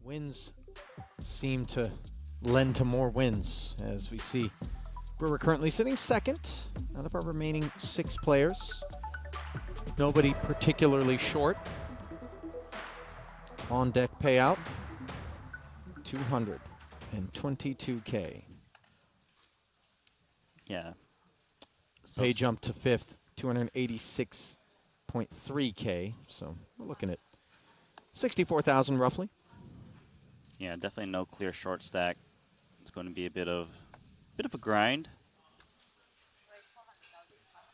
Wins seem to lend to more wins, as we see Brewer currently sitting second out of our remaining 6 players. Nobody particularly short. On deck payout, $222K. Yeah. So Pay jump to 5th, $286.3K. So we're looking at 64,000 roughly. yeah, definitely no clear short stack. It's going to be a bit of a grind.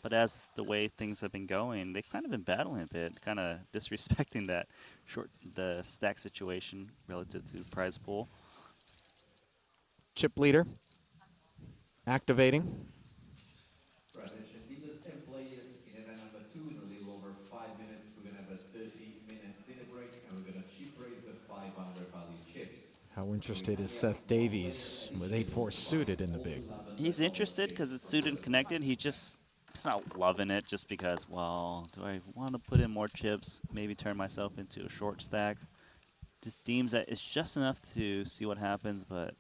But as the way things have been going, they've kind of been battling a bit, kind of disrespecting the stack situation relative to the prize pool. Chip leader activating. Attention leaders and players in event number 2 in a little over 5 minutes. We're going to have a 30-minute dinner break and we're going to chip raise the 500 value chips. How interested is Seth Davies with 8-4 suited in the big? He's interested because it's suited and connected. He's not loving it just because, well, do I want to put in more chips, maybe turn myself into a short stack? Just deems that it's just enough to see what happens, but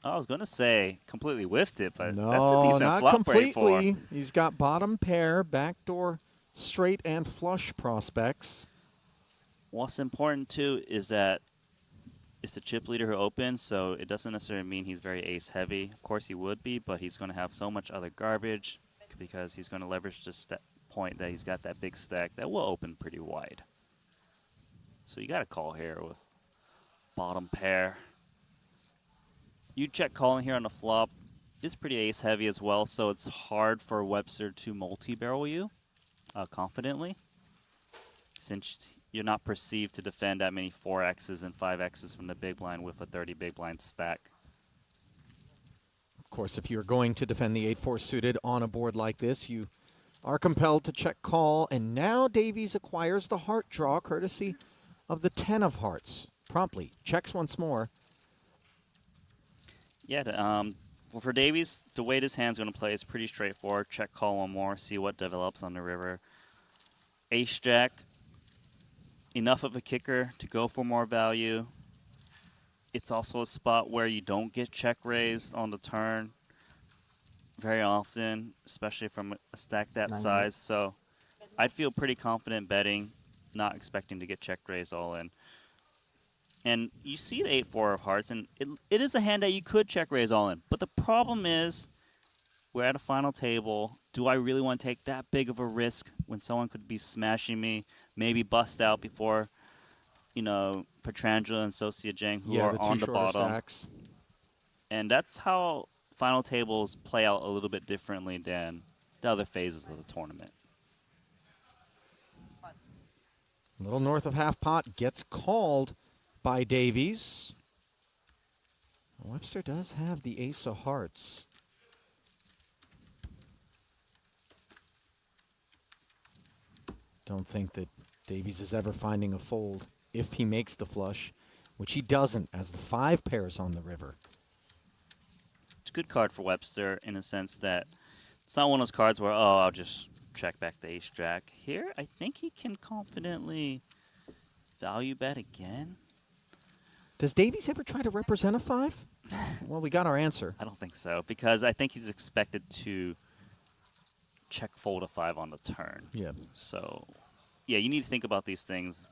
I was going to say completely whiffed it, but No, that's a decent not flop completely. He's got bottom pair, backdoor straight and flush prospects. What's important, too, is that it's the chip leader who opens, so it doesn't necessarily mean he's very ace-heavy. Of course he would be, but he's going to have so much other garbage because he's going to leverage this point that he's got that big stack that will open pretty wide. So you got to call here with bottom pair. You check calling here on the flop. It's pretty ace-heavy as well, so it's hard for Webster to multi-barrel you confidently, since you're not perceived to defend that many 4Xs and 5Xs from the big blind with a 30 big blind stack. Of course, if you're going to defend the 8-4 suited on a board like this, you are compelled to check call, and now Davies acquires the heart draw courtesy of the 10 of hearts. Promptly checks once more. Yeah, well, for Davies, the way this hand's going to play is pretty straightforward. Check call one more, see what develops on the river. Ace-Jack, enough of a kicker to go for more value. It's also a spot where you don't get check raised on the turn very often, especially from a stack that size. So I'd feel pretty confident betting, not expecting to get check raised all in. And you see the 8-4 of hearts, and it is a hand that you could check raise all in. But the problem is, we're at a final table. Do I really want to take that big of a risk when someone could be smashing me, maybe bust out before, you know, Petrangelo and Socia Jang, who are on the bottom. Stacks. And that's how final tables play out a little bit differently than the other phases of the tournament. A little north of half pot gets called by Davies. Webster does have the ace of hearts. Don't think that Davies is ever finding a fold if he makes the flush, which he doesn't, as the 5 pairs on the river. It's a good card for Webster in a sense that it's not one of those cards where, oh, I'll just check back the ace-jack. Here, I think he can confidently value bet again. Does Davies ever try to represent a 5? Well, we got our answer. I don't think so, because I think he's expected to check fold a 5 on the turn. Yeah. So, yeah, you need to think about these things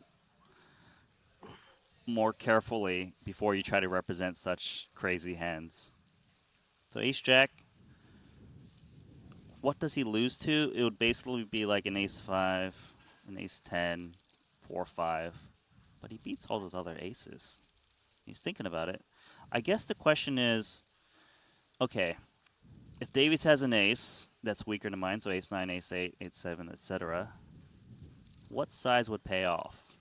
more carefully before you try to represent such crazy hands. So ace-jack, what does he lose to? It would basically be like an ace-5, an ace-10, 4-5. But he beats all those other aces. He's thinking about it. I guess the question is, okay, if Davies has an ace that's weaker than mine, so ace-9, ace-8, ace-7, etc., what size would pay off?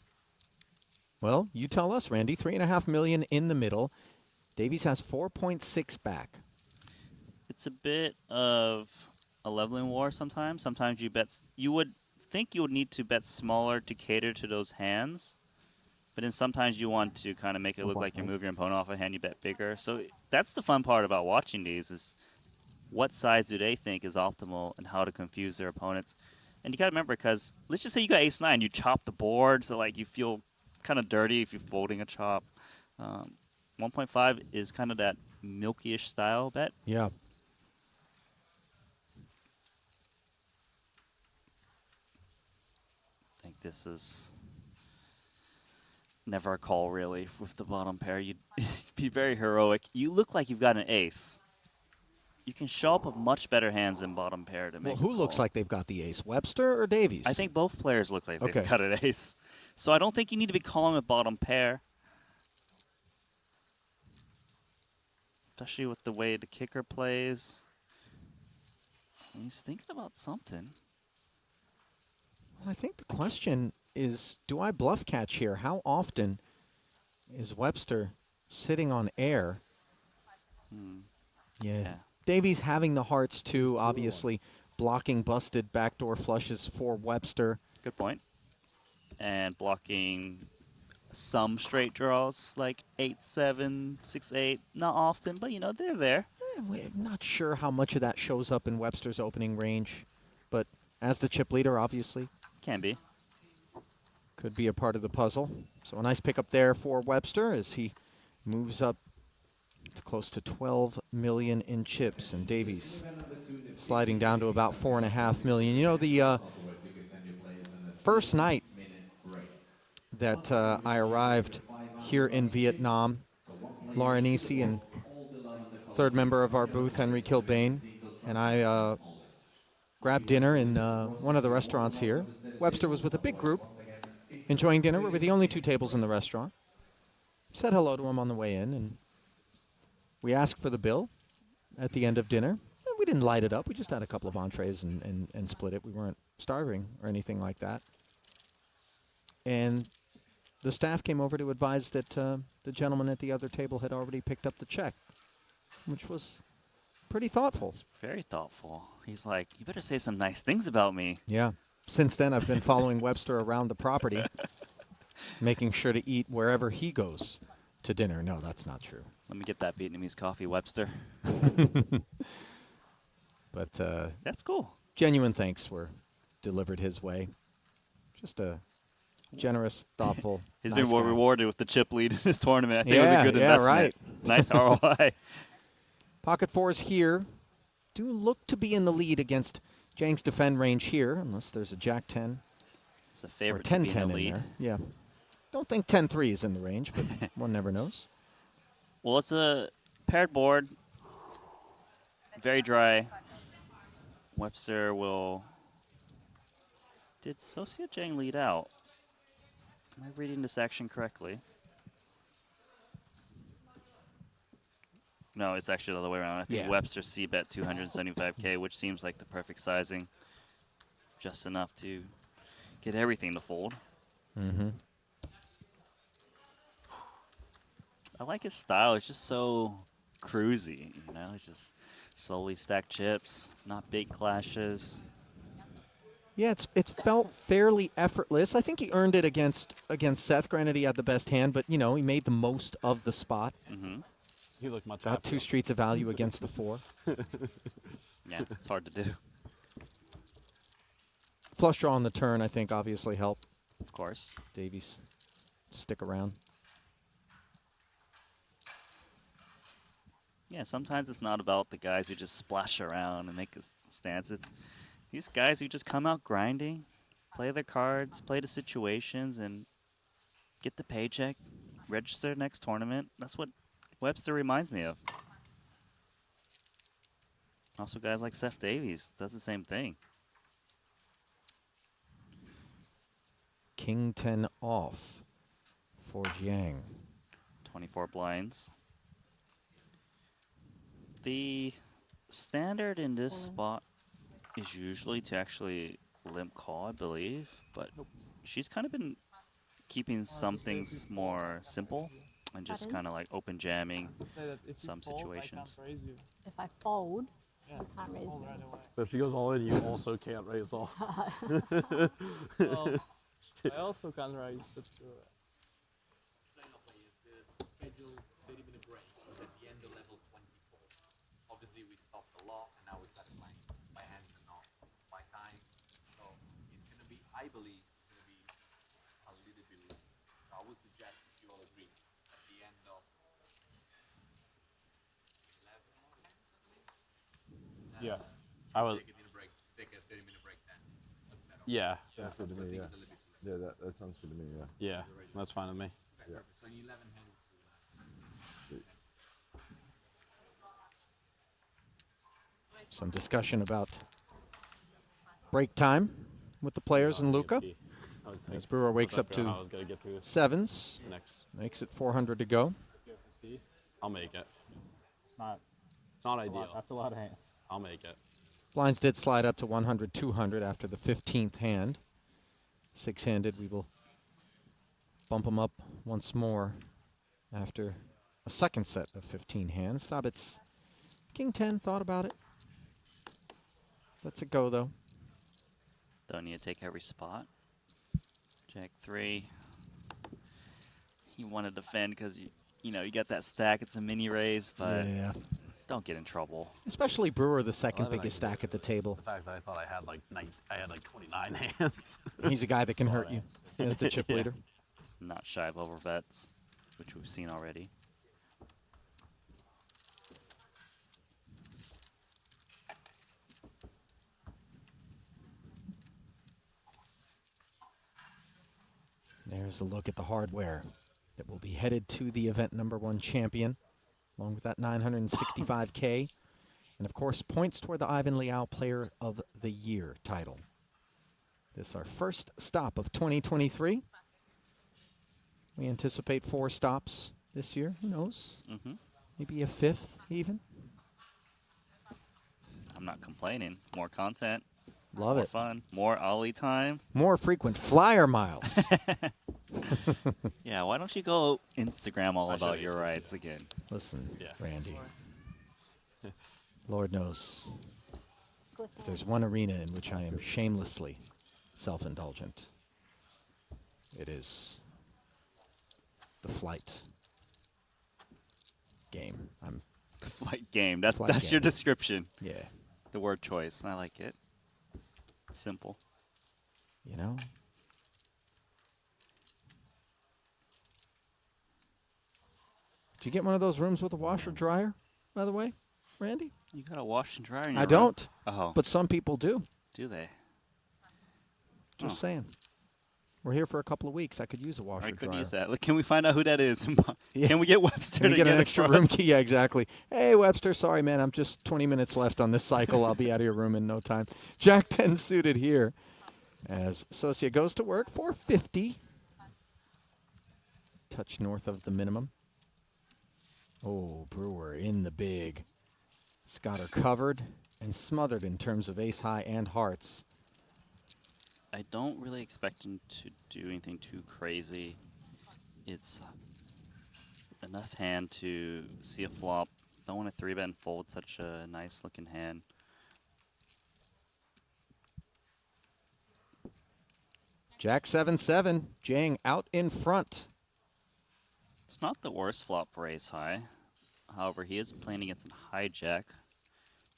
Well, you tell us, Randy. $3.5 million in the middle. Davies has 4.6 back. It's a bit of a leveling war sometimes. Sometimes you would think you would need to bet smaller to cater to those hands. But then sometimes you want to kind of make it look like you're moving your opponent off a hand, you bet bigger. So that's the fun part about watching these is what size do they think is optimal and how to confuse their opponents. And you got to remember, because let's just say you got ace-9, you chop the board, so like you feel kind of dirty if you're folding a chop. 1.5 is kind of that milky-ish style bet. Yeah. I think this is never a call, really, with the bottom pair. You'd be very heroic. You look like you've got an ace. You can show up with much better hands than bottom pair to Well, make who a looks call. like they've got the ace? Webster or Davies? I think both players look like Okay. they've got an ace. So I don't think you need to be calling with bottom pair. Especially with the way the kicker plays. He's thinking about something. Well, I think the question is, do I bluff catch here? How often is Webster sitting on air? Yeah. Davies having the hearts too, obviously blocking busted backdoor flushes for Webster. Good point. And blocking some straight draws, like 8-7, 6-8. Not often, but, you know, they're there. I'm not sure how much of that shows up in Webster's opening range, but as the chip leader, obviously, Can be. could be a part of the puzzle. So a nice pickup there for Webster as he moves up to close to 12 million in chips, and Davies sliding down to about 4.5 million. You know, the first night that I arrived here in Vietnam, Laura Nisi and third member of our booth, Henry Kilbane, and I grabbed dinner in one of the restaurants here. Webster was with a big group, enjoying dinner. We were the only two tables in the restaurant. Said hello to him on the way in, and we asked for the bill at the end of dinner. We didn't light it up. We just had a couple of entrees and split it. We weren't starving or anything like that. And the staff came over to advise that the gentleman at the other table had already picked up the check, which was pretty thoughtful. Very thoughtful. He's like, you better say some nice things about me. Yeah. Since then, I've been following Webster around the property, making sure to eat wherever he goes to dinner. No, that's not true. Let me get that Vietnamese coffee, Webster. But That's cool. genuine thanks were delivered his way. Just a generous, thoughtful, He's nice been well guy. rewarded with the chip lead in this tournament. I think it was Yeah, a good yeah, investment. Nice ROI. Pocket fours here do look to be in the lead against Jang's defend range here, unless there's a Jack-10 It's a or favorite to be in 10-10 the in lead. there. Yeah. Don't think 10-3 is in the range, but one never knows. Well, it's a paired board. Very dry. Webster will... Did Sosia Jang lead out? Am I reading this action correctly? No, it's actually the other way around. I think Yeah. Webster C-bet 275K, which seems like the perfect sizing. Just enough to get everything to fold. Mm-hmm. I like his style. It's just so cruisy, you know? It's just slowly stacked chips, not big clashes. Yeah, it felt fairly effortless. I think he earned it against Seth. Granted, he had the best hand, but, you know, he made the most of the spot. Mm-hmm. He looked much Got happier. 2 streets of value against the 4. Yeah, it's hard to do, Flush draw on the turn, I think, obviously helped of course. Davies stick around. Yeah, sometimes it's not about the guys who just splash around and make a stance. It's these guys who just come out grinding, play their cards, play the situations, and get the paycheck, register next tournament. That's what Webster reminds me of. Also, guys like Seth Davies does the same thing. King 10 off for Jiang. 24 blinds. The standard in this spot is usually to actually limp call, I believe, but she's kind of been keeping some things more simple and just Pardon? kind of like open jamming Say that if you some fold, I situations. can't raise you. If I fold, Yeah, you can't raise fold me. right away. But if she goes all in, you also can't raise all. Well, I also can't raise, but Starting off is the scheduled 30-minute break was at the end of level 24. Obviously, we stopped a lot, and now we started playing by hands and not by time. So it's going to be, I believe, it's going to be a little bit long. So I would suggest, if you all agree, at the end of Yeah. I would. take it in a break, take a 30-minute break then. Instead of. Yeah. Sounds good to me. Yeah. It's a little bit too late. Yeah, that sounds good to me. Yeah. Yeah. That's fine with me. Okay, perfect. So in 11 hands. Some discussion about break time with the players and Luca. As Brewer wakes up I to was gonna get to sevens, next. makes it 400 to go. I'll make it. It's not. It's not A lot, ideal. that's a lot of hands. I'll make it. Blinds did slide up to 100, 200 after the 15th hand. Six-handed, we will bump them up once more after a second set of 15 hands. Stabitz, King 10, thought about it. Lets it go, though. Don't need to take every spot. Jack 3. You want to defend because you know you got that stack. It's a mini raise, but Yeah. don't get in trouble. Especially Brewer, the second Well, I biggest like stack at the table. The fact that I thought I had like 29 hands. He's a guy that can hurt you as the chip Yeah. leader. Not shy of over bets, which we've seen already. There's a look at the hardware that will be headed to the event #1 champion, along with that 965K. And of course, points toward the Ivan Liao Player of the Year title. This is our first stop of 2023. We anticipate 4 stops this year. Who knows? Hmm. Maybe a 5th even. I'm not complaining. More content, Love more it. fun, more Ollie time. More frequent flyer miles. Yeah, why don't you go Instagram all I should about your Insta, rides again? Listen, Yeah. Randy. Lord knows. If there's one arena in which I am shamelessly self-indulgent, it is the flight game. Flight game. That's Flight your game. description. Yeah, The word choice. I like it. Simple. you know. Did you get one of those rooms with a washer dryer, by the way, Randy? You got a wash and dryer in your I room? don't, Oh, but some people do. do they? Just Oh. saying. We're here for a couple of weeks. I could use a washer I could dryer. use that. Look, can we find out who that is? Yeah. Can we get Webster Can we to get an it extra for room us? key? Yeah, exactly. Hey, Webster, sorry, man. I'm just 20 minutes left on this cycle. I'll be out of your room in no time. Jack 10 suited here as Socia goes to work. 450. Touch north of the minimum. Oh, Brewer in the big. He's got her covered and smothered in terms of ace high and hearts. I don't really expect him to do anything too crazy. It's enough hand to see a flop. Don't want to 3-bet and fold such a nice looking hand. Jack 7-7. Jang out in front. It's not the worst flop for ace high. However, he is playing against a hijack,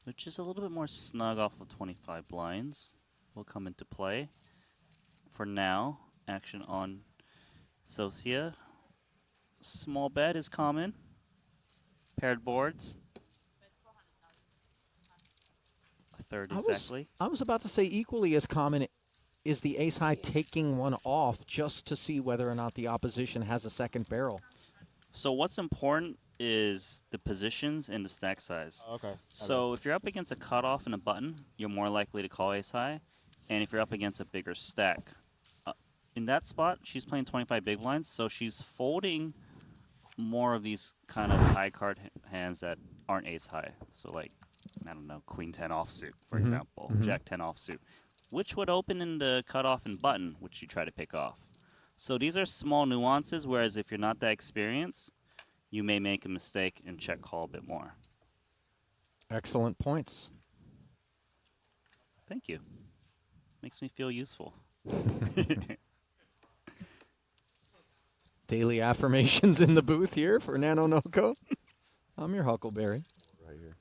which is a little bit more snug off of 25 blinds. Will come into play. For now, action on Socia. Small bet is common. Paired boards. A third exactly. I was about to say equally as common is the ace high taking one off just to see whether or not the opposition has a second barrel. So what's important is the positions and the stack size. Okay. So if you're up against a cutoff and a button, you're more likely to call ace high. And if you're up against a bigger stack, in that spot, she's playing 25 big blinds, so she's folding more of these kind of high card hands that aren't ace high. So like, I don't know, queen 10 offsuit, for example, jack 10 offsuit, which would open in the cutoff and button, which you try to pick off. So these are small nuances, whereas if you're not that experienced, you may make a mistake and check call a bit more. Excellent points. Thank you. Makes me feel useful. Daily affirmations in the booth here for Nano Noko. I'm your Huckleberry. Right here.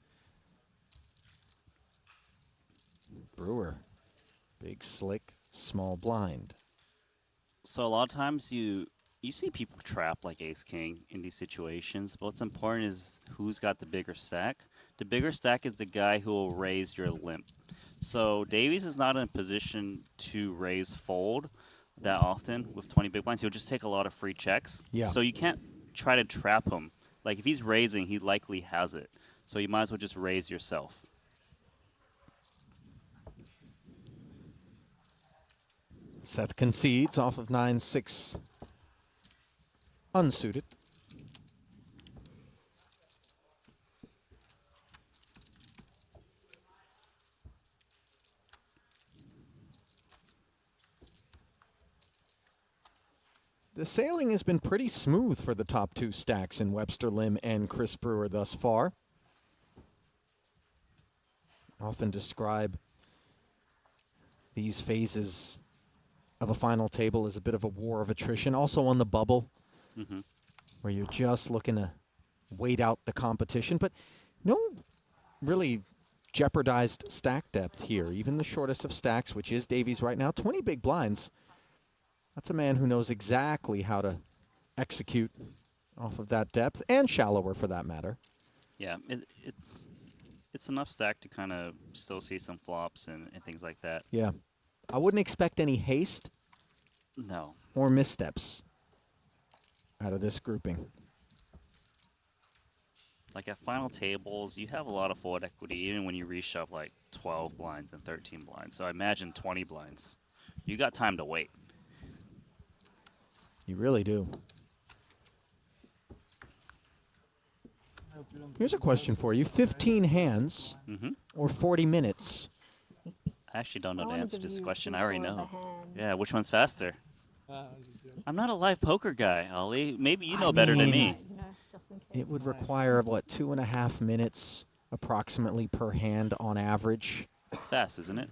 Brewer. Big, slick, small blind. So a lot of times you see people trap like ace king in these situations, but what's important is who's got the bigger stack. The bigger stack is the guy who will raise your limp. So Davies is not in a position to raise fold that often with 20 big blinds. He'll just take a lot of free checks. Yeah. So you can't try to trap him. Like if he's raising, he likely has it. So you might as well just raise yourself. Seth concedes off of 9-6 unsuited. The sailing has been pretty smooth for the top two stacks in Webster Lim and Chris Brewer thus far. Often describe these phases of a final table as a bit of a war of attrition. Also on the bubble, where you're just looking to wait out the competition. But no really jeopardized stack depth here. Even the shortest of stacks, which is Davies right now, 20 big blinds. That's a man who knows exactly how to execute off of that depth, and shallower for that matter. Yeah, it's enough stack to kind of still see some flops and things like that. Yeah. I wouldn't expect any haste No. or missteps out of this grouping. Like at final tables, you have a lot of forward equity even when you reshove like 12 blinds and 13 blinds. So I imagine 20 blinds. You got time to wait. You really do. Here's a question for you. 15 hands or 40 minutes? I actually don't know the wanna answer to give this you question. two I already for the know. hand. Yeah, which one's faster? You I'm not a live poker guy, Ollie. Maybe you know better than mean- me. You know, just in case. It would require, what, 2.5 minutes approximately per hand on average? It's fast, isn't it?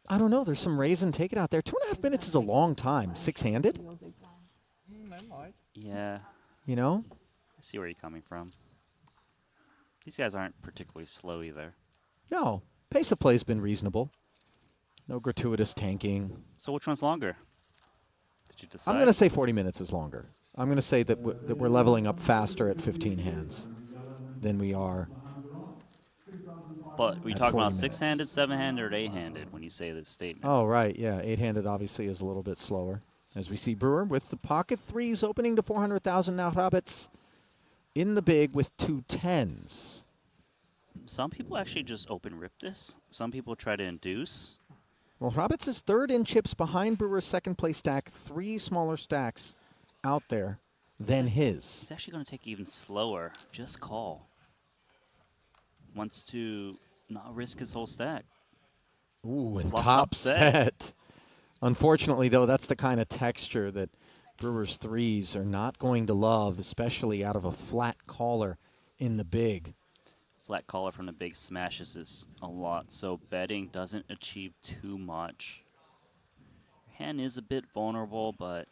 I don't know. There's some raise and take it out there. 2.5 minutes is a long time. Six-handed, Yeah, you know? I see where you're coming from. These guys aren't particularly slow either. No. Pace of play's been reasonable. No gratuitous tanking. So which one's longer? Did you decide? I'm going to say 40 minutes is longer. I'm going to say that we're leveling up faster at 15 hands than we are. But we at talk 40 about minutes. six-handed, seven-handed, or eight-handed when you say this statement. Oh, right. Yeah. 8-handed obviously is a little bit slower. As we see Brewer with the pocket threes opening to 400,000 now. Hrabec in the big with 2 10s. Some people actually just open rip this. Some people try to induce. Well, Hrabec is third in chips behind Brewer's second place stack. 3 smaller stacks out there than his. He's actually going to take even slower. Just call. Wants to not risk his whole stack. Ooh, and Flop top top set. set. Unfortunately, though, that's the kind of texture that Brewer's threes are not going to love, especially out of a flat caller in the big. Flat caller from the big smashes this a lot, so betting doesn't achieve too much. Your hand is a bit vulnerable, but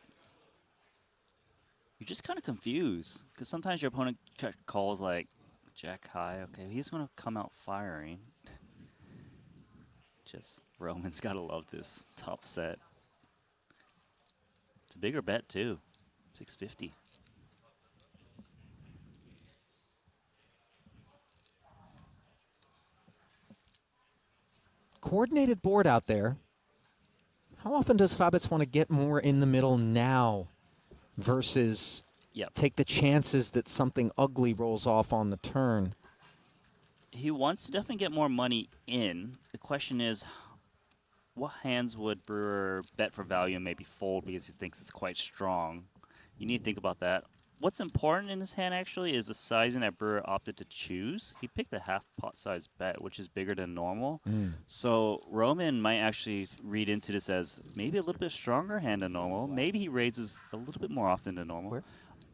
you're just kind of confused because sometimes your opponent calls like jack high. Okay, he's going to come out firing. Just Roman's got to love this top set. It's a bigger bet too, 650. Coordinated board out there. How often does Hrabec want to get more in the middle now versus Yep. take the chances that something ugly rolls off on the turn? He wants to definitely get more money in. The question is, what hands would Brewer bet for value and maybe fold because he thinks it's quite strong? You need to think about that. What's important in his hand actually is the sizing that Brewer opted to choose. He picked a half pot size bet, which is bigger than normal. So Roman might actually read into this as maybe a little bit stronger hand than normal. Maybe he raises a little bit more often than normal. Where?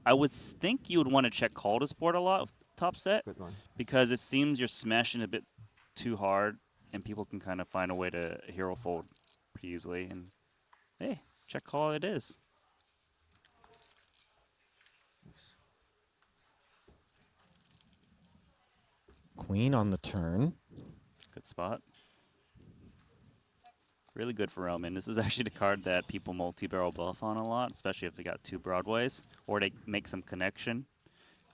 I would think you would want to check call this board a lot with top set Good one. because it seems you're smashing a bit too hard and people can kind of find a way to hero fold pretty easily. And hey, check call it is. Queen on the turn. Good spot. Really good for Roman. This is actually the card that people multi-barrel bluff on a lot, especially if they got 2 broadways or they make some connection.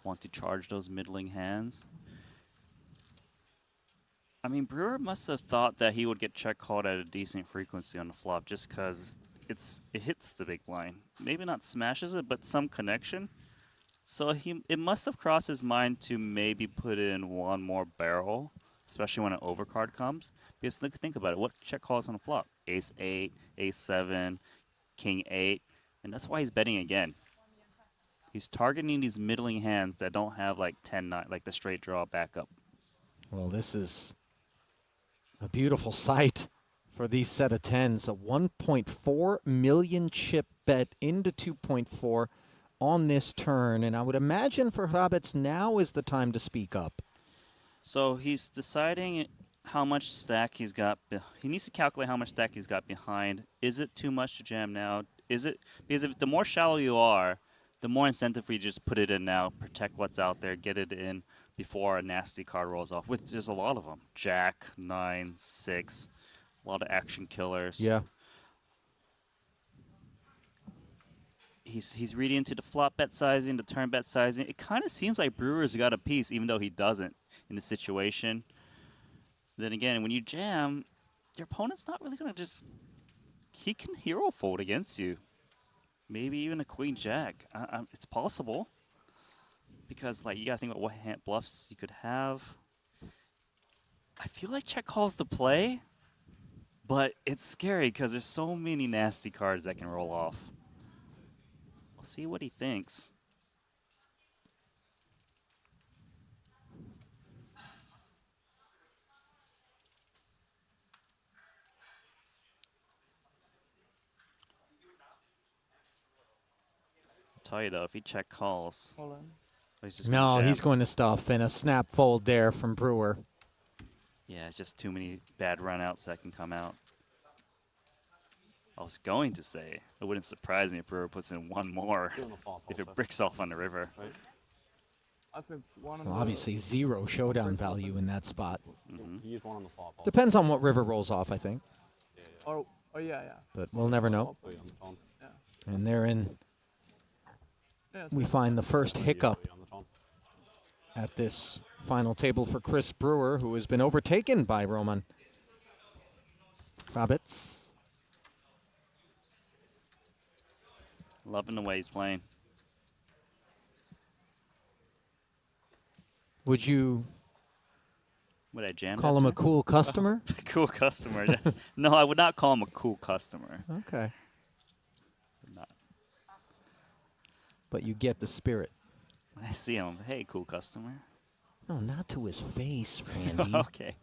Want to charge those middling hands. I mean, Brewer must have thought that he would get check called at a decent frequency on the flop just because it hits the big blind. Maybe not smashes it, but some connection. So it must have crossed his mind to maybe put in one more barrel, especially when an overcard comes. Because think about it, what check calls on the flop? Ace 8, Ace 7, King 8, and that's why he's betting again. He's targeting these middling hands that don't have like 10-9, like the straight draw backup. Well, this is a beautiful sight for these set of tens. A 1.4 million chip bet into 2.4 on this turn. And I would imagine for Hrabec, now is the time to speak up. So he's deciding how much stack he's got. He needs to calculate how much stack he's got behind. Is it too much to jam now? Is it because if the more shallow you are, the more incentive for you to just put it in now, protect what's out there, get it in before a nasty card rolls off. Which there's a lot of them. Jack, 9, 6, a lot of action killers. Yeah. He's reading into the flop bet sizing, the turn bet sizing. It kind of seems like Brewer's got a piece, even though he doesn't in the situation. Then again, when you jam, your opponent's not really going to just... He can hero fold against you. Maybe even a queen jack. It's possible. Because like you got to think about what hand bluffs you could have. I feel like check calls the play, but it's scary because there's so many nasty cards that can roll off. We'll see what he thinks. Tell you though, if he check calls, Hold on. he's just No, gonna he's jam. going to stuff, and a snap fold there from Brewer. Yeah, it's just too many bad runouts that can come out. I was going to say, it wouldn't surprise me if Brewer puts in one more Two on the flop if also, it bricks off on the river. right? I think one of Well, the obviously, zero showdown value in that spot. He used one on the flop also. Depends on what river rolls off, I think. oh yeah. But we'll never know. Oh, yeah, on the phone. And therein, Yeah, we find the first hiccup Yeah, on the phone. at this final table for Chris Brewer, who has been overtaken by Roman Hrabec. Loving the way he's playing. Would you Would I jam call that him a jam? cool customer? Cool customer. No, I would not call him a cool customer. Okay. Would not. But you get the spirit. When I see him, hey, cool customer. No, not to his face, Randy. Okay.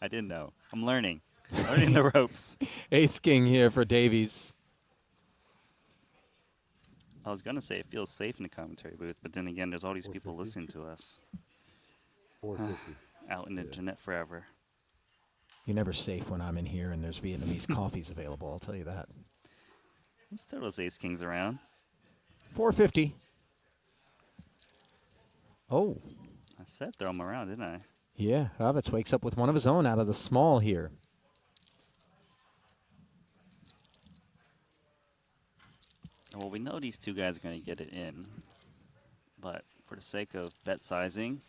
I didn't know. I'm learning. Learning the ropes. Ace King here for Davies. I was going to say it feels safe in the commentary booth, but then again, there's all these people listening to us 450. out in the internet forever. You're never safe when I'm in here and there's Vietnamese coffees available, I'll tell you that. Let's throw those ace kings around. 450. Oh, I said throw them around, didn't I? yeah. Hrabec wakes up with one of his own out of the small here. Well, we know these two guys are going to get it in, but for the sake of bet sizing,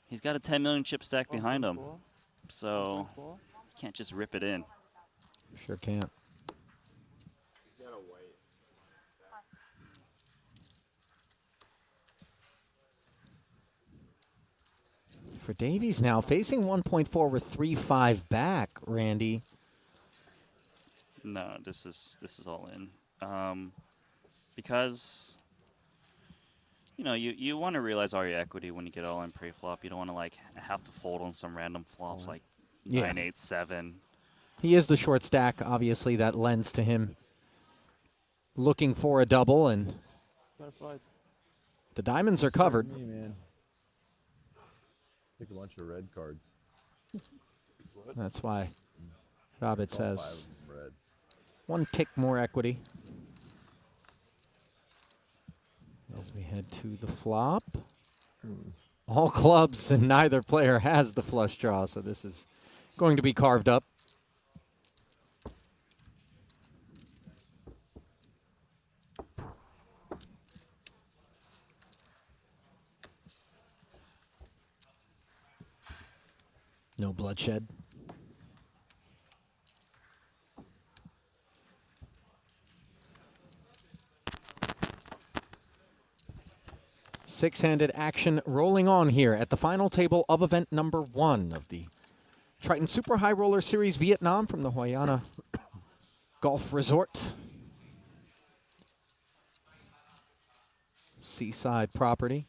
he's got a 10 million chip stack behind him, so you can't just rip it in. Sure can't. For Davies now, facing 1.4 with 3-5 back, Randy. No, this is all in, because you know you want to realize all your equity when you get all in pre-flop. You don't want to like have to fold on some random flops like Yeah. 9, 8, 7. He is the short stack, obviously. That lends to him looking for a double, and the diamonds are covered. Me, man. Take a bunch of red cards. That's why Hrabec All 5 has of them red. one tick more equity. As we head to the flop. All clubs and neither player has the flush draw, so this is going to be carved up. No bloodshed. Six-handed action rolling on here at the final table of event number 1 of the Triton Super High Roller Series Vietnam from the Hoiana Golf Resort. Seaside property.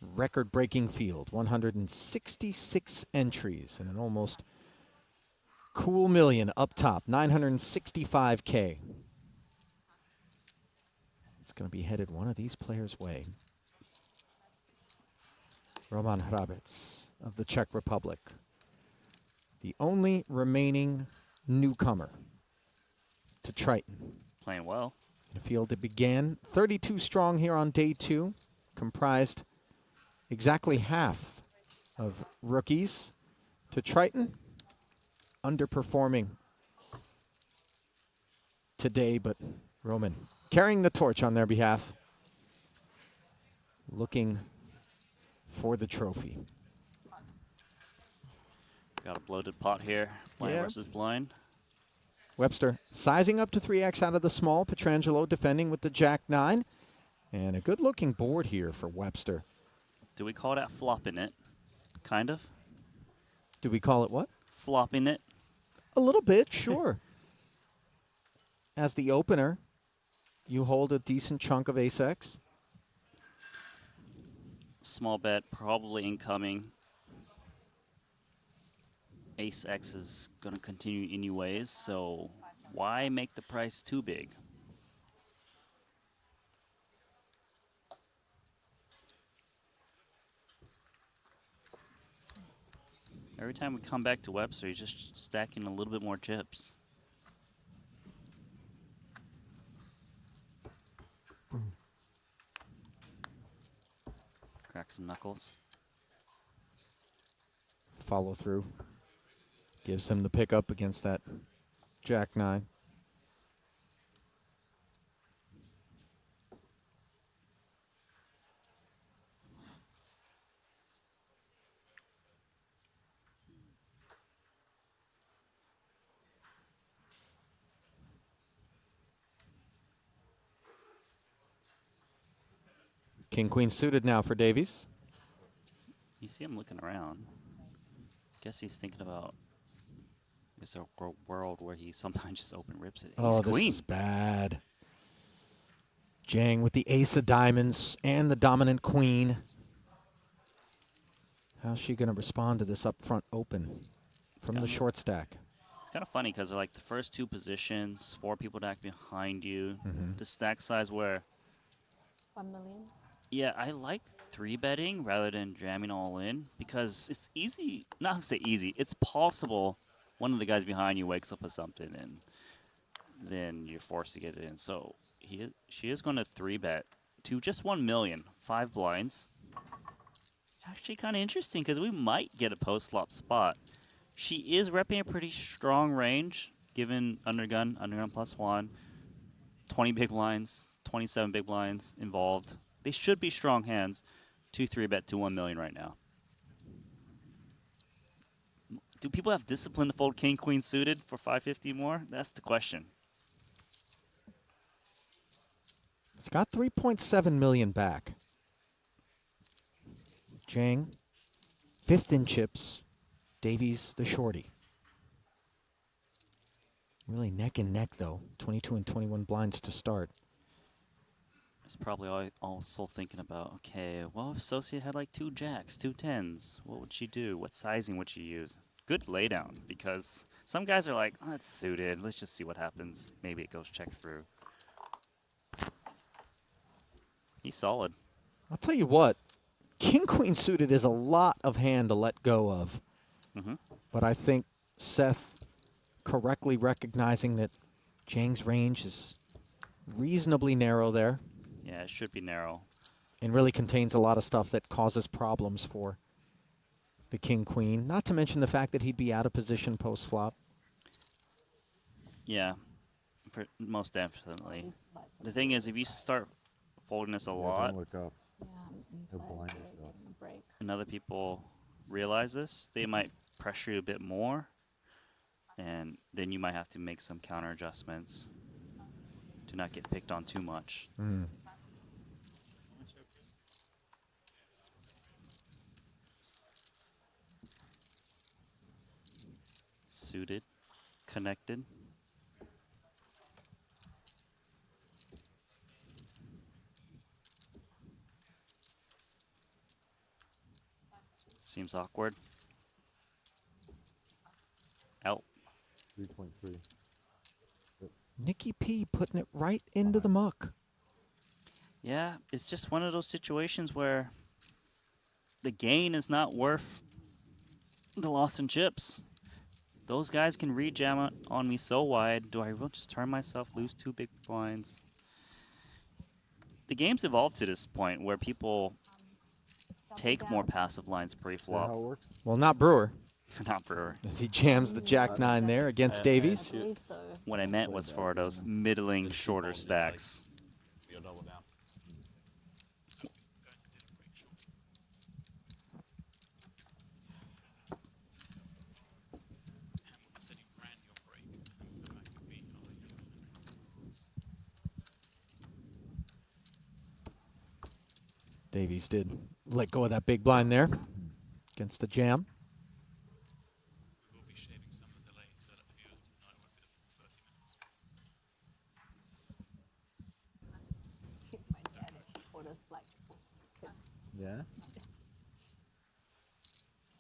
Record-breaking field, 166 entries and an almost cool million up top, 965K. It's going to be headed one of these players' way. Roman Hrabec of the Czech Republic, the only remaining newcomer to Triton. Playing well. In a field that began 32 strong here on day 2, comprised exactly half of rookies. To Triton, underperforming today, but Roman carrying the torch on their behalf, looking for the trophy. Got a bloated pot here. Blind Yeah. versus blind. Webster sizing up to 3x out of the small. Petrangelo defending with the Jack-9. And a good-looking board here for Webster. Do we call that flopping it? Kind of. Do we call it what? Flopping it. A little bit, sure. As the opener, you hold a decent chunk of ace-x. Small bet, probably incoming. Ace X is going to continue anyways, so why make the price too big? Every time we come back to Webster, he's just stacking a little bit more chips. Crack some knuckles. Follow through. Gives him the pickup against that Jack-9. King-Queen suited now for Davies. You see him looking around. Guess he's thinking about, is there a world where he sometimes just open rips it? Oh, this Queen. is bad. Jang with the ace of diamonds and the dominant queen. How's she going to respond to this up front open from the short stack? It's kind of funny because they're like the first 2 positions, 4 people back behind you. The stack size where, 1 million. yeah, I like 3-betting rather than jamming all in because it's easy, not to say easy, it's possible one of the guys behind you wakes up with something and then you're forced to get it in. So she is going to 3-bet to just 1 million, 5 blinds. Actually kind of interesting because we might get a post-flop spot. She is repping a pretty strong range given undergun +1, 20 big blinds, 27 big blinds involved. They should be strong hands. 2-3-bet to 1 million right now. Do people have discipline to fold king queen suited for 550 more? That's the question. It's got 3.7 million back. Jang, 5th in chips. Davies, the shorty. Really neck and neck, though. 22 and 21 blinds to start. It's probably also thinking about, okay, well, if Associate had like 2 jacks, 2 tens, what would she do? What sizing would she use? Good laydown, because some guys are like, oh, it's suited. Let's just see what happens. Maybe it goes check through. He's solid. I'll tell you what, King-Queen suited is a lot of hand to let go of. But I think Seth correctly recognizing that Jang's range is reasonably narrow there. Yeah, it should be narrow. And really contains a lot of stuff that causes problems for the King-Queen. Not to mention the fact that he'd be out of position post-flop. Yeah, most definitely. The thing is, if you start folding this a lot, Don't look up. Yeah, He'll blind us up. break. and other people realize this, they might pressure you a bit more, and then you might have to make some counter adjustments to not get picked on too much. Suited, connected. Seems awkward. Out. 3.3. Nikki P putting it right into the muck. Yeah, it's just one of those situations where the gain is not worth the loss in chips. Those guys can re-jam it on me so wide. Do I really just turn myself, lose 2 big blinds? The game's evolved to this point where people take more passive lines Is that how it pre-flop. works? Well, not Brewer, Not Brewer. as he jams the Jack-9 there against I Davies. believe so. What I meant was for those middling, shorter stacks. You'll double down. Davies did let go of that big blind there against the jam. My dad taught us black tips. Yeah.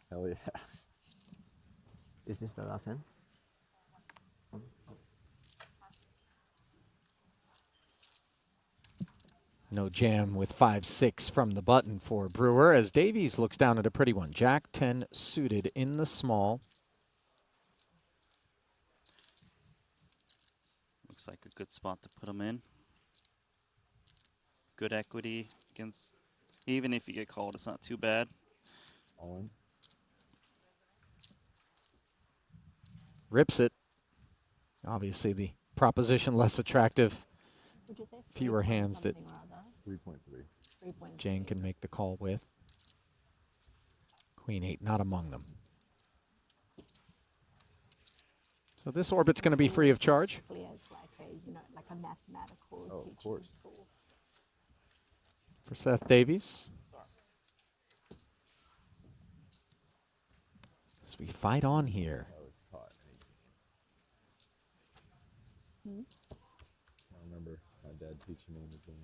Hell yeah. Is this the last hand? No jam with 5-6 from the button for Brewer as Davies looks down at a pretty one. Jack-10 suited in the small. Looks like a good spot to put him in. Good equity against, even if you get called, it's not too bad. All in. Rips it. Obviously the proposition less attractive. Would you say Fewer 3 point hands that- something rather? 3.3. 3.3. Jane can make the call with. Queen 8 not among them. So this orbit's going to be free of charge. Basically as like a, you know, like a mathematical Oh, of teaching course. school. For Seth Davies. As we fight on here. That was hot. Hmm? I remember my dad teaching me the game.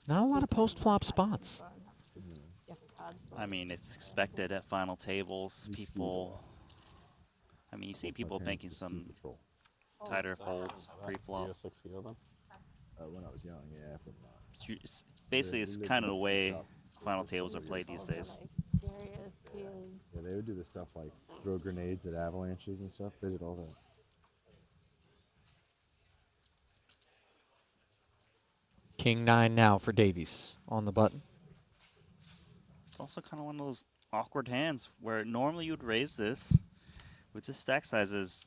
Not a lot of post-flop spots. Grown up to Jeff cards I mean, it's expected at final tables. You see People, I mean, you see Both my people parents making were ski some patrol. tighter folds pre-flop. You 6 of them. When I was young, yeah, but not. Basically, we it's lived kind of in the a way shop final for tables are 4 played years. these days. like serious is Yeah, they would do the stuff like throw grenades at avalanches and stuff. They did all that. King 9 now for Davies on the button. It's also kind of one of those awkward hands where normally you'd raise this. With this stack sizes,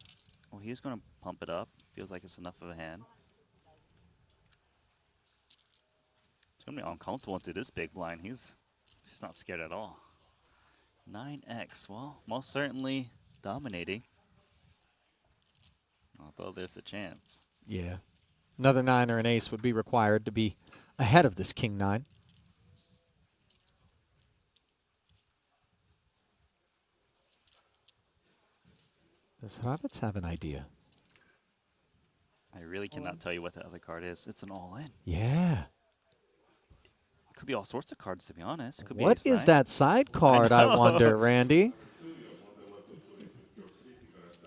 well, he's going to pump it up. Feels like it's enough of a hand. It's going to be uncomfortable into this big blind. He's not scared at all. 9x, well, most certainly dominating. Although there's a chance. Yeah. Another 9 or an ace would be required to be ahead of this King 9. Does Hrabec have an idea? I really cannot tell you what the other card is. It's an all-in. Yeah. It could be all sorts of cards, to be honest. It could What be is that side card, I know. wonder, Randy?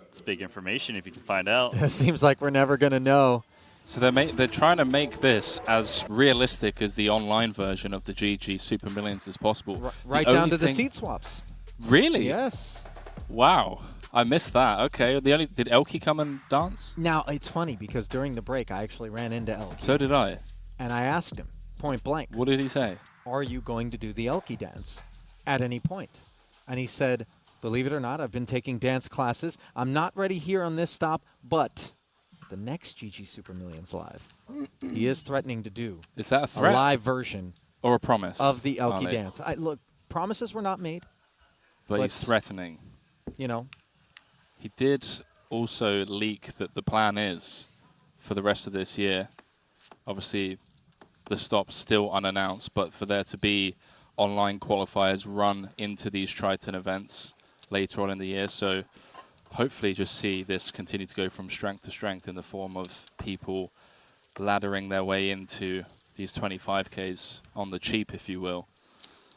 It's big information if you can find out. It seems like we're never going to know. So they're trying to make this as realistic as the online version of the GG Super Millions as possible. Right The down only to the thing- seat swaps. Really? Yes. Wow. I missed that. Okay. Did Elke come and dance? Now, it's funny because during the break, I actually ran into Elke. So did I. And I asked him, point blank, What did he say? are you going to do the Elke dance at any point? And he said, believe it or not, I've been taking dance classes. I'm not ready here on this stop, but the next GG Super Millions Live, he is threatening to do Is that a a threat live version or a promise? of the Elke Arnie? dance. Look, promises were not made. But he's Let's- threatening. You know, He did also leak that the plan is for the rest of this year. Obviously, the stop's still unannounced, but for there to be online qualifiers run into these Triton events later on in the year. So hopefully just see this continue to go from strength to strength in the form of people laddering their way into these 25Ks on the cheap, if you will.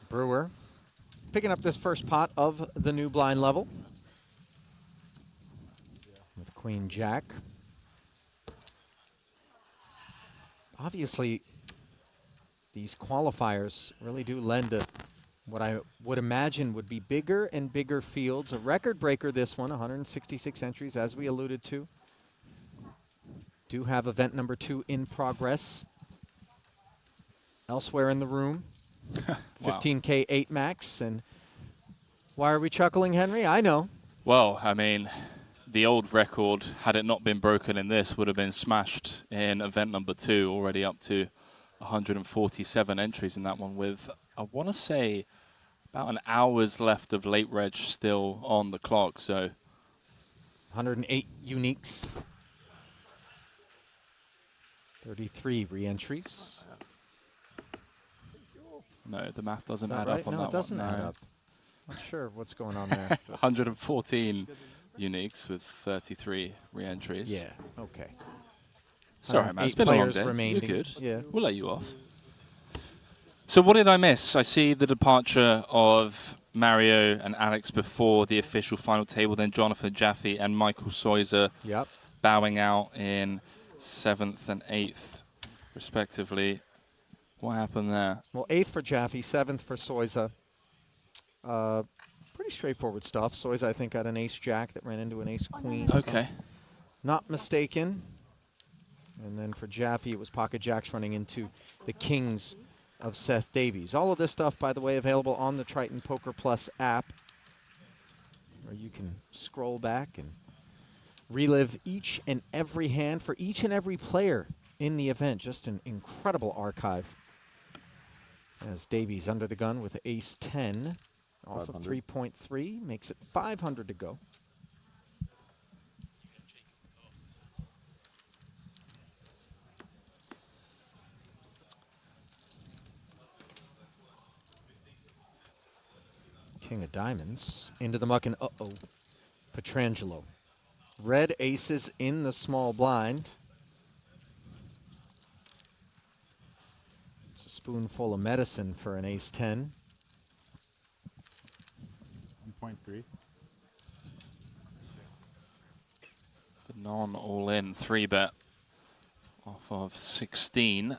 Brewer picking up this first pot of the new blind level with Queen Jack. Obviously, these qualifiers really do lend to what I would imagine would be bigger and bigger fields. A record breaker, this one, 166 entries, as we alluded to. Do have event number 2 in progress. Elsewhere in the room, Wow. 15K 8 max. And why are we chuckling, Henry? I know. Well, I mean, the old record, had it not been broken in this, would have been smashed in event number 2, already up to 147 entries in that one with, I want to say, about an hour's left of late reg still on the clock. So 108 uniques. 33 re-entries. no, the math Is doesn't that add right? up on No, that it doesn't one. add No. up. Not sure what's going on there. 114 uniques with 33 re-entries. Yeah, okay. Sorry, man. It's 8 been a long players day. remaining. You're good. Yeah. We'll let you off. So what did I miss? I see the departure of Mario and Alex before the official final table, then Jonathan Jaffe and Michael Soiser Yep. bowing out in 7th and 8th, respectively. What happened there? Well, 8th for Jaffe, 7th for Soiza. Pretty straightforward stuff. Soiza, I think, had an ace-jack that ran into an ace-queen. Okay. Not mistaken. And then for Jaffe, it was pocket jacks running into the kings of Seth Davies. All of this stuff, by the way, available on the Triton Poker Plus app, where you can scroll back and relive each and every hand for each and every player in the event. Just an incredible archive. As Davies under the gun with ace 10 off of 500. 3.3, makes it 500 to go. King of diamonds into the muck and uh-oh, Petrangelo. Red aces in the small blind. It's a spoonful of medicine for an ace 10. 1.3. The non-all-in 3-bet off of 16.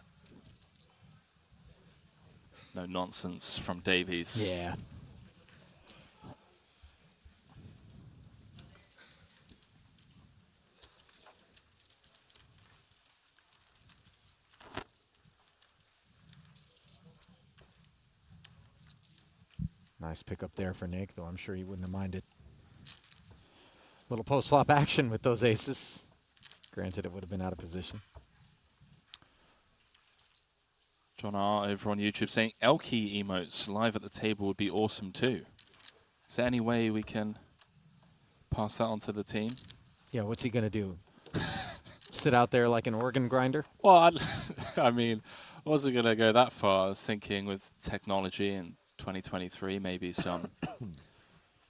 No nonsense from Davies. Yeah. Nice pickup there for Nick, though I'm sure he wouldn't have minded. Little post-flop action with those aces. Granted, it would have been out of position. John R. over on YouTube saying Elky emotes live at the table would be awesome too. Is there any way we can pass that on to the team? Yeah, what's he going to do? Sit out there like an organ grinder? Well, I mean, I wasn't going to go that far. I was thinking with technology in 2023, maybe some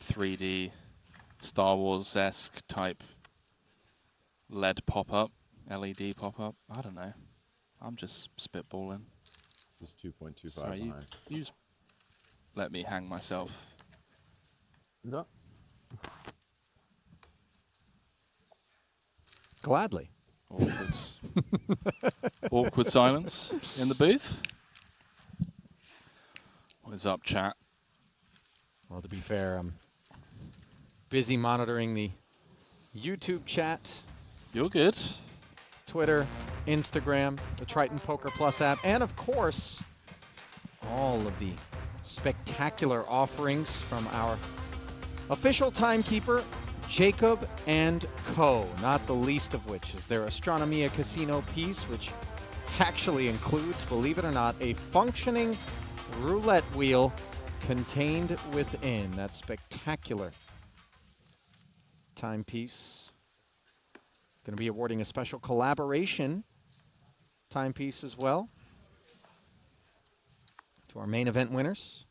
3D Star Wars-esque type LED pop-up, LED pop-up. I don't know. I'm just spitballing. Just 2.25 Sorry, behind. you just let me hang myself. No. Gladly. Awkward. Awkward silence in the booth. What is up, chat? Well, to be fair, I'm busy monitoring the YouTube chat, You're good. Twitter, Instagram, the Triton Poker Plus app, and of course, all of the spectacular offerings from our official timekeeper, Jacob and Co., not the least of which is their Astronomia Casino piece, which actually includes, believe it or not, a functioning roulette wheel Contained within that spectacular timepiece. Going to be awarding a special collaboration timepiece as well to our main event winners.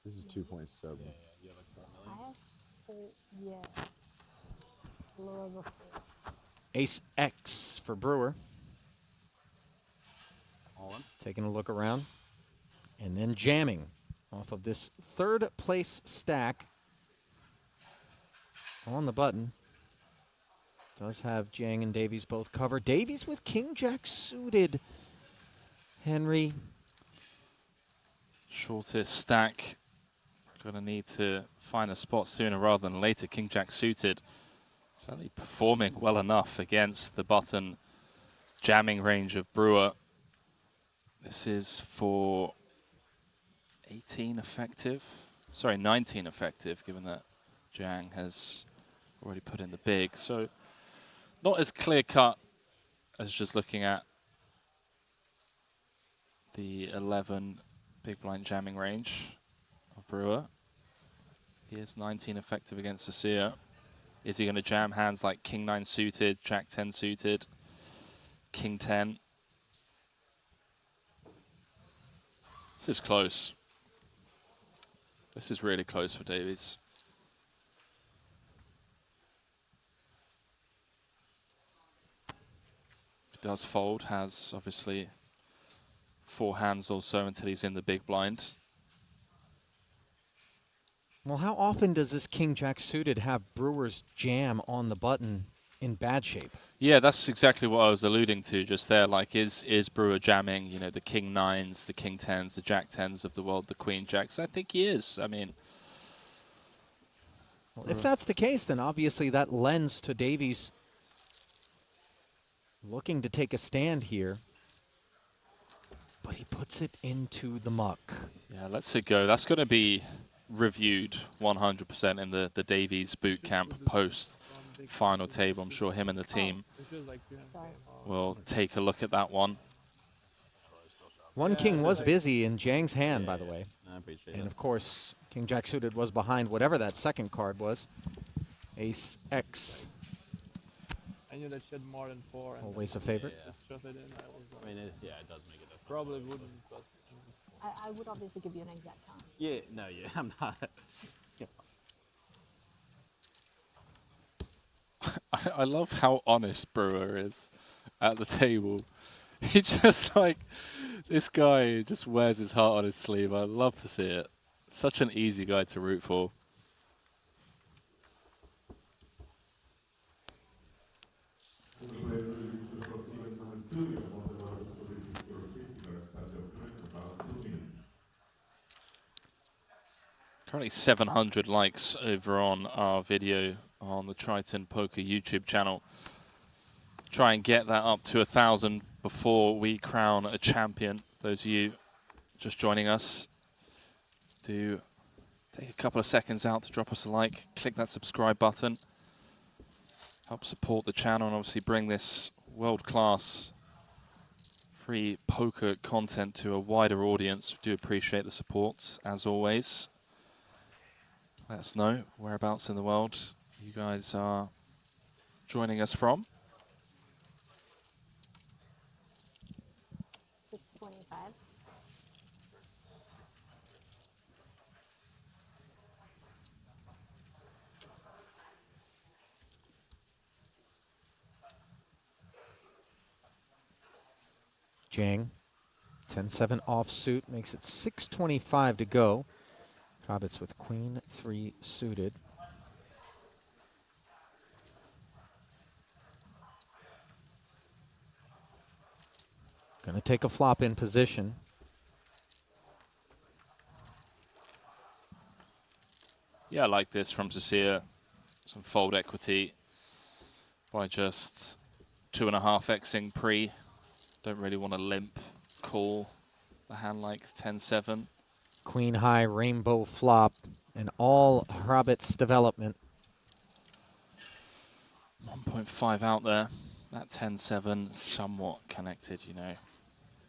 This is 2.7. I have 4, yeah. Lower of 4. Ace X for Brewer. All in. Taking a look around. And then jamming off of this third place stack on the button. Does have Jiang and Davies both covered. Davies with King Jack suited. Henry. Shortest stack. Gonna need to find a spot sooner rather than later. King Jack suited. Certainly performing well enough against the button jamming range of Brewer. This is for 18 effective. Sorry, 19 effective, given that Jiang has already put in the big. So not as clear cut as just looking at the 11 big blind jamming range of Brewer. He is 19 effective against Sasia. Is he going to jam hands like King 9 suited, Jack 10 suited, King 10? This is close. This is really close for Davies. If he does fold, has obviously 4 hands or so until he's in the big blind. Well, how often does this King Jack suited have Brewer's jam on the button in bad shape? Yeah, that's exactly what I was alluding to just there. Like, is Brewer jamming, you know, the King 9s, the King 10s, the Jack 10s of the world, the Queen Jacks? I think he is. I mean, Well, if that's the case, then obviously that lends to Davies looking to take a stand here. But he puts it into the muck. yeah, lets it go. That's going to be reviewed 100% in the Davies boot camp post final table. I'm sure him and the team Sorry. will take a look at that one. One king was busy in Jiang's hand, by the way. I appreciate And it. of course, King Jack suited was behind whatever that second card was. Ace X, I knew that she had more than 4. And always a favorite. Yeah. Shove it in. I was I mean, yeah, it does make a difference. probably wouldn't, but I would obviously give you an exact count. Yeah, no, yeah, I'm not. I love how honest Brewer is at the table. He just like, this guy just wears his heart on his sleeve. I love to see it. Such an easy guy to root for. Currently 700 likes over on our video on the Triton Poker YouTube channel. Try and get that up to 1,000 before we crown a champion. Those of you just joining us, do take a couple of seconds out to drop us a like, click that subscribe button, help support the channel and obviously bring this world-class free poker content to a wider audience. We do appreciate the support, as always. Let us know whereabouts in the world you guys are joining us from. 625. Jiang, 10-7 offsuit, makes it 6:25 to go. Hrabec's with Queen 3 suited. Gonna take a flop in position. Yeah, I like this from Sasia. Some fold equity by just 2.5xing pre. Don't really want to limp call the hand like 10-7. Queen high rainbow flop and all Hrabec's development. 1.5 out there. That 10-7 somewhat connected, you know.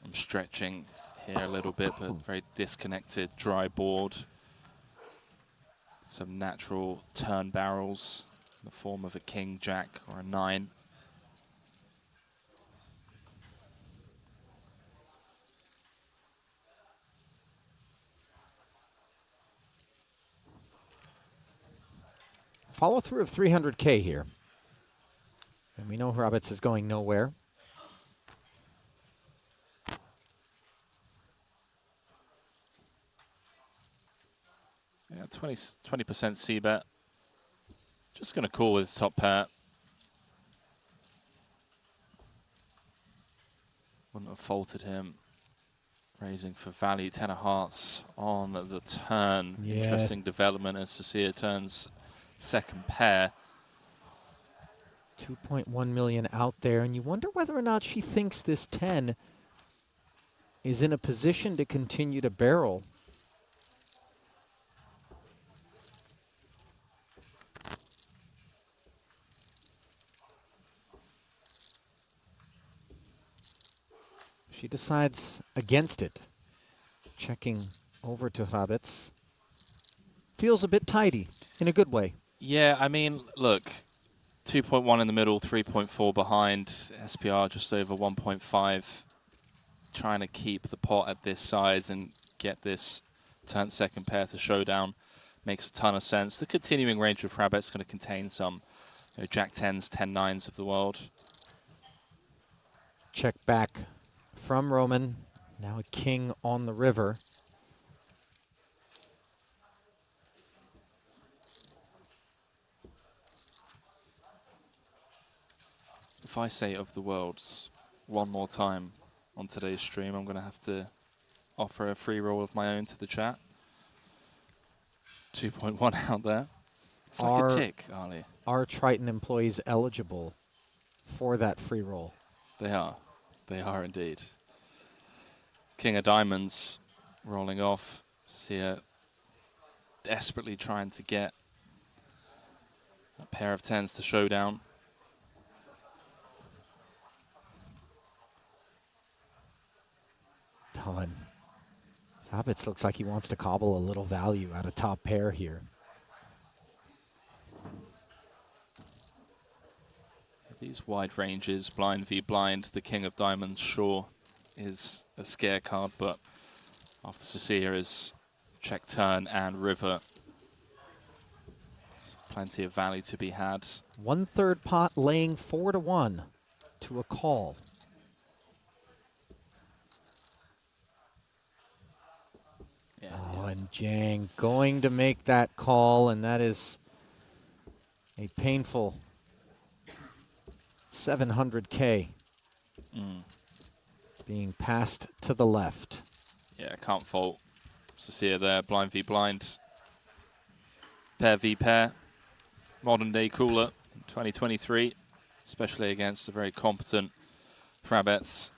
I'm stretching here a little bit, but very disconnected, dry board. Some natural turn barrels in the form of a king, jack, or a 9. Follow through of 300K here. And we know Hrabec is going nowhere. Yeah, 20% C bet. Just going to call with his top pair. Wouldn't have faulted him. Raising for value, 10 of hearts on the turn. Yeah. Interesting development as Cecilia turns second pair. 2.1 million out there, and you wonder whether or not she thinks this 10 is in a position to continue to barrel. She decides against it. Checking over to Hrabec. Feels a bit tidy, in a good way. Yeah, I mean, look, 2.1 in the middle, 3.4 behind. SPR just over 1.5. Trying to keep the pot at this size and get this turn second pair to showdown makes a ton of sense. The continuing range of Hrabec is going to contain some Jack 10s, 10 9s of the world. Check back from Roman. Now a king on the river. If I say of the worlds one more time on today's stream, I'm going to have to offer a free roll of my own to the chat. 2.1 out there. It's like a tick, Ali. Are Triton employees eligible for that free roll? They are. They are indeed. King of Diamonds rolling off. See her desperately trying to get a pair of 10s to showdown. Ton. Hrabec looks like he wants to cobble a little value out of top pair here. These wide ranges, blind v blind, the King of Diamonds sure is a scare card, but after Cecilia's check turn and river, plenty of value to be had. 1/3 pot laying 4-1 to a call. Yeah, Oh, and Jang going to make that call, and that is a painful 700K being passed to the left. yeah, can't fault Cecilia there. Blind v blind. Pair v pair. Modern day cooler in 2023, especially against a very competent Hrabec.